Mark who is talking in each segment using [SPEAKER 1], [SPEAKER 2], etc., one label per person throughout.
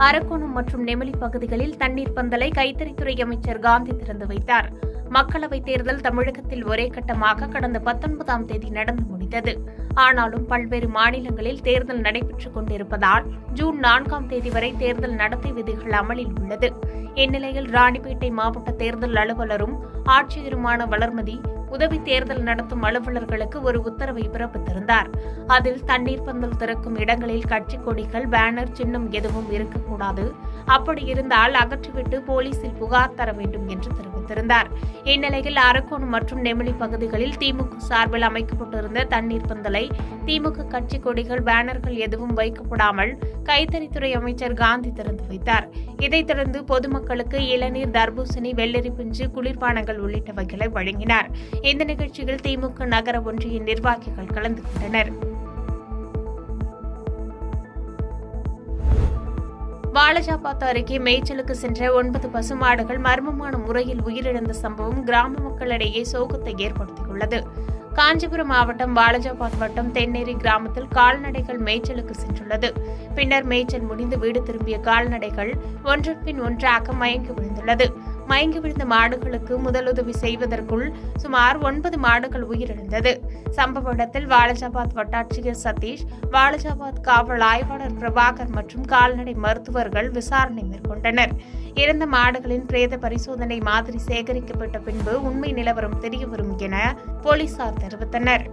[SPEAKER 1] அரக்கோணம் மற்றும் நெமிலி பகுதிகளில் தண்ணீர் பந்தலை கைத்தறித்துறை அமைச்சர் காந்தி திறந்து வைத்தார். மக்களவைத் தேர்தல் தமிழகத்தில் ஒரே கட்டமாக கடந்த 19ஆம் தேதி நடந்து முடிந்தது. ஆனாலும் பல்வேறு மாநிலங்களில் தேர்தல் நடைபெற்றுக் கொண்டிருப்பதால் ஜூன் 4ஆம் தேதி வரை தேர்தல் நடத்தை விதிகள் அமலில் உள்ளது. இந்நிலையில் ராணிப்பேட்டை மாவட்ட தேர்தல் அலுவலரும் ஆட்சியருமான வளர்மதி உதவி தேர்தல் நடத்தும் அலுவலர்களுக்கு ஒரு உத்தரவை பிறப்பித்திருந்தார். அதில் தண்ணீர் பந்தல் திறக்கும் இடங்களில் கட்சிக் கொடிகள், பேனர், சின்னம் எதுவும் இருக்கக்கூடாது. அப்படி இருந்தால் அகற்றிவிட்டு போலீசில் புகார் தர வேண்டும் என்று தெரிவித்திருந்தார். இந்நிலையில் அரக்கோணம் மற்றும் நெமிலி பகுதிகளில் திமுக சார்பில் அமைக்கப்பட்டிருந்த தண்ணீர் பந்தலை திமுக கட்சிக் கொடிகள், பேனர்கள் எதுவும் வைக்கப்படாமல் கைத்தறித்துறை அமைச்சர் காந்தி திறந்து வைத்தார். இதைத் தொடர்ந்து பொதுமக்களுக்கு இளநீர், தர்பூசணி, வெள்ளரி பிஞ்சு, குளிர்பானங்கள் உள்ளிட்டவைகளை வழங்கினார். இந்த நிகழ்ச்சியில் திமுக நகர ஒன்றிய நிர்வாகிகள் கலந்து கொண்டனர். வாலாஜாபாத் அருகே மேய்ச்சலுக்கு சென்ற 9 பசுமாடுகள் மர்மமான முறையில் உயிரிழந்த சம்பவம் கிராம மக்களிடையே சோகத்தை ஏற்படுத்தியுள்ளது. காஞ்சிபுரம் மாவட்டம் வாலாஜாபாத் வட்டம் தென்னேரி கிராமத்தில் கால்நடைகள் மேய்ச்சலுக்கு சென்றுள்ளது. பின்னர் மேய்ச்சல் முடிந்து வீடு திரும்பிய கால்நடைகள் ஒன்றன் பின் ஒன்றாக மயங்கி விழுந்துள்ளது. மயங்கி விழுந்த மாடுகளுக்கு முதலுதவி செய்வதற்குள் சுமார் 9 மாடுகள் உயிரிழந்தது. சம்பவ இடத்தில் வாலாஜாபாத் வட்டாட்சியர் சதீஷ், வாலாஜாபாத் காவல் ஆய்வாளர் பிரபாகர் மற்றும் கால்நடை மருத்துவர்கள் விசாரணை மேற்கொண்டனர். இறந்த மாடுகளின் பிரேத பரிசோதனை மாதிரி சேகரிக்கப்பட்ட பின்பு உண்மை நிலவரம் தெரியவரும் என போலீசார் தெரிவித்தனர்.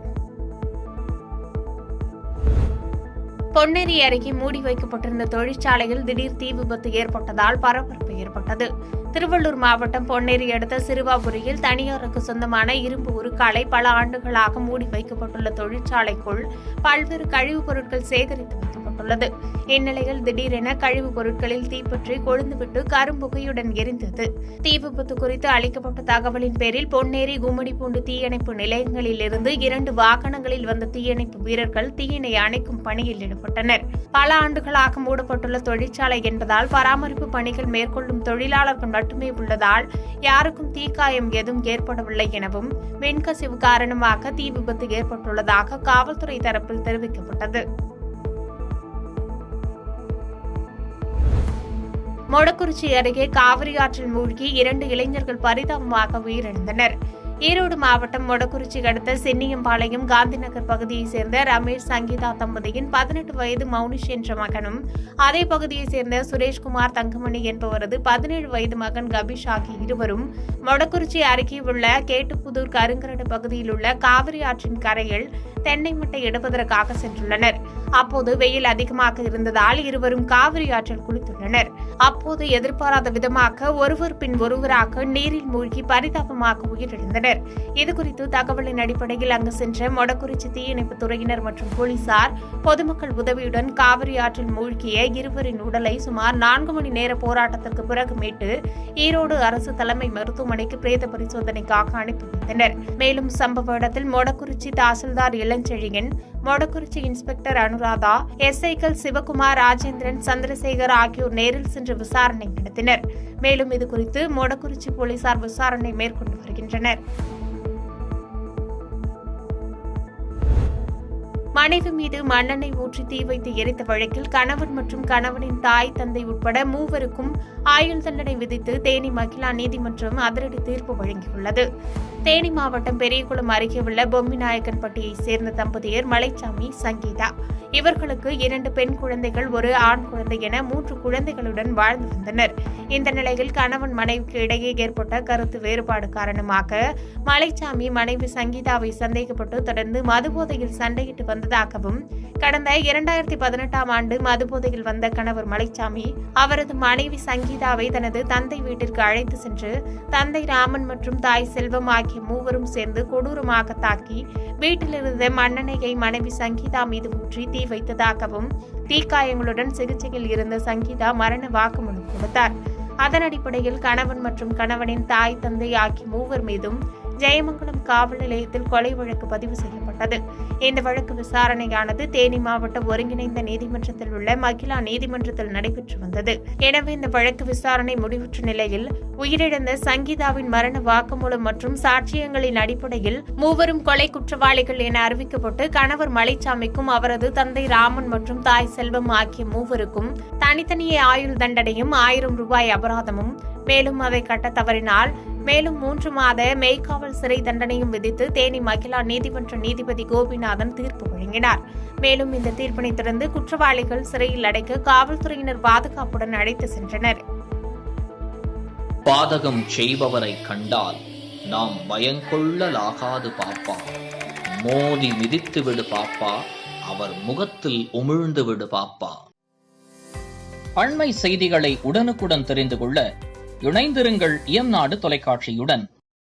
[SPEAKER 1] பொன்னேரி அருகே மூடி வைக்கப்பட்டிருந்த தொழிற்சாலையில் திடீர் தீ விபத்து ஏற்பட்டதால் பரபரப்பு ஏற்பட்டது. திருவள்ளூர் மாவட்டம் பொன்னேரி அடுத்த சிறுவாபுரியில் தனியாருக்கு சொந்தமான இரும்பு உருக்காலை பல ஆண்டுகளாக மூடி வைக்கப்பட்டுள்ள தொழிற்சாலைக்குள் பல்வேறு கழிவுப் பொருட்கள் சேகரித்து வைக்கப்பட்டுள்ளது. இந்நிலையில் திடீரென கழிவுப் பொருட்களில் தீப்பற்றி கொழுந்துவிட்டு கரும்புகையுடன் எரிந்தது. தீ விபத்து குறித்து அளிக்கப்பட்ட தகவலின் பேரில் பொன்னேரி, கும்மிடிப்பூண்டு தீயணைப்பு நிலையங்களிலிருந்து 2 வாகனங்களில் வந்த தீயணைப்பு வீரர்கள் தீயினை அணைக்கும் பணியில் ஈடுபட்டனர். பல ஆண்டுகளாக மூடப்பட்டுள்ள தொழிற்சாலை என்பதால் பராமரிப்பு பணிகள் மேற்கொள்ளும் தொழிலாளர்கள் மட்டுமே உள்ளதால் யாருக்கும் தீக்காயம் எதுவும் ஏற்படவில்லை எனவும் மின்கசிவு காரணமாக தீ விபத்து ஏற்பட்டுள்ளதாக காவல்துறை தரப்பில் தெரிவிக்கப்பட்டது. மொடக்குறிச்சி அருகே காவிரி ஆற்றில் மூழ்கி 2 இளைஞர்கள் பரிதாபமாக உயிரிழந்தனர். ஈரோடு மாவட்டம் மொடக்குறிச்சி அடுத்த சென்னியம்பாளையம் காந்திநகர் பகுதியைச் சேர்ந்த ரமேஷ், சங்கீதா தம்பதியின் 18 வயது மௌனிஷ் என்ற மகனும், அதே பகுதியைச் சேர்ந்த சுரேஷ்குமார், தங்கமணி என்பவரது 17 வயது மகன் கபீஷ் ஆகிய இருவரும் மொடக்குறிச்சி அருகே உள்ள கேட்டுப்புதூர் கருங்கரடு பகுதியில் உள்ள காவிரி ஆற்றின் கரையில் தென்னை மட்டை எடுப்பதற்காக சென்றுள்ளனர். அப்போது வெயில் அதிகமாக இருந்ததால் இருவரும் காவிரி ஆற்றில் குளித்துள்ளனர். அப்போது எதிர்பாராத விதமாக ஒருவர் பின் ஒருவராக நீரில் மூழ்கி பரிதாபமாக உயிரிழந்தனர். இதுகுறித்து தகவலின் அடிப்படையில் அங்கு சென்ற மொடக்குறிச்சி தீயணைப்பு துறையினர் மற்றும் போலீசார் பொதுமக்கள் உதவியுடன் காவிரி ஆற்றில் மூழ்கிய இருவரின் உடலை சுமார் 4 மணி நேர போராட்டத்திற்கு பிறகு மீட்டு ஈரோடு அரசு தலைமை மருத்துவமனைக்கு பிரேத பரிசோதனைக்காக அனுப்பி வைத்தனர். மேலும் சம்பவ இடத்தில் மொடக்குறிச்சி தாசில்தார் இளஞ்செழியன், மொடக்குறிச்சி இன்ஸ்பெக்டர் அனுராதா, எஸ்ஐக்கள் சிவகுமார், ராஜேந்திரன், சந்திரசேகர் ஆகியோர் நேரில் சென்று விசாரணை நடத்தினர். மேலும் இதுகுறித்து மொடக்குறிச்சி போலீசார் விசாரணை மேற்கொண்டு வருகின்றனர். மனைவி மீது மண்ணெண்ணெய் ஊற்றி தீ வைத்து எரித்த வழக்கில் கணவன் மற்றும் கணவனின் தாய், தந்தை உட்பட 3 ஆயுள் தண்டனை விதித்து தேனி மகிழா நீதிமன்றம் அதிரடி தீர்ப்பு வழங்கியுள்ளது. தேனி மாவட்டம் பெரியகுளம் அருகே உள்ள பொம்மிநாயக்கன்பட்டியைச் சேர்ந்த தம்பதியர் மலைச்சாமி, சங்கீதா. இவர்களுக்கு 2 பெண் குழந்தைகள், 1 ஆண் குழந்தை என 3 குழந்தைகளுடன் வாழ்ந்து வந்தனர். இந்த நிலையில் கணவன் மனைவிக்கு இடையே ஏற்பட்ட கருத்து வேறுபாடு காரணமாக மலைச்சாமி மனைவி சங்கீதாவை சந்தேகப்பட்டு தொடர்ந்து மதுபோதையில் சண்டையிட்டு வந்ததாகவும், கடந்த 2018ஆம் ஆண்டு மதுபோதையில் வந்த கணவர் மலைச்சாமி அவரது மனைவி சங்கீதாவை தனது தந்தை வீட்டிற்கு அழைத்து சென்று தந்தை ராமன் மற்றும் தாய் செல்வம் ஆகிய 3 சேர்ந்து கொடூரமாக தாக்கி வீட்டிலிருந்த மண்ணெண்ணெயை மனைவி சங்கீதா மீது ஊற்றி தீ வைத்ததாகவும், தீக்காயங்களுடன் சிகிச்சையில் இருந்த சங்கீதா மரண வாக்குமூலம் கொடுத்தார். அதன் அடிப்படையில் கணவன் மற்றும் கணவனின் தாய், தந்தை ஆகிய 3 மீதும் ஜெயமங்கலம் காவல் நிலையத்தில் கொலை வழக்கு பதிவு செய்யப்பட்டது. செய்யப்பட்டது. இந்த வழக்கு விசாரணையானது தேனி மாவட்ட ஒருங்கிணைந்த நீதிமன்றத்தில் உள்ள மகிழா நீதிமன்றத்தில் நடைபெற்று வந்தது. எனவே இந்த வழக்கு விசாரணை முடிவுற்ற நிலையில் உயிரிழந்த சங்கீதாவின் மரண வாக்குமூலம் மற்றும் சாட்சியங்களின் அடிப்படையில் மூவரும் கொலை குற்றவாளிகள் என அறிவிக்கப்பட்டு கணவர் மலைச்சாமிக்கும் அவரது தந்தை ராமன் மற்றும் தாய் செல்வம் ஆகிய மூவருக்கும் தனித்தனியே ஆயுள் தண்டனையும் 1000 ரூபாய் அபராதமும், மேலும் அதை கட்ட தவறினால் மேலும் 3 மாத மெய்காவல் சிறை தண்டனையும் விதித்து தேனி மகிழா நீதிமன்ற நீதிபதி கோபிநாதன் தீர்ப்பு வழங்கினார். மேலும் இந்த தீர்ப்பினை தொடர்ந்து குற்றவாளிகள் சிறையில் அடைக்க காவல்துறையினர் பாதுகாப்புடன் அழைத்து சென்றனர்.
[SPEAKER 2] பாதகம் செய்பவரை கண்டால் நாம் பயங்கொள்ளலாகாது பாப்பா, மோதி மிதித்து விடு பாப்பா, அவர் முகத்தில் உமிழ்ந்து விடு பாப்பா. அண்மை செய்திகளை உடனுக்குடன் தெரிந்து கொள்ள இணைந்திருங்கள் இயம்நாடு தொலைக்காட்சியுடன்.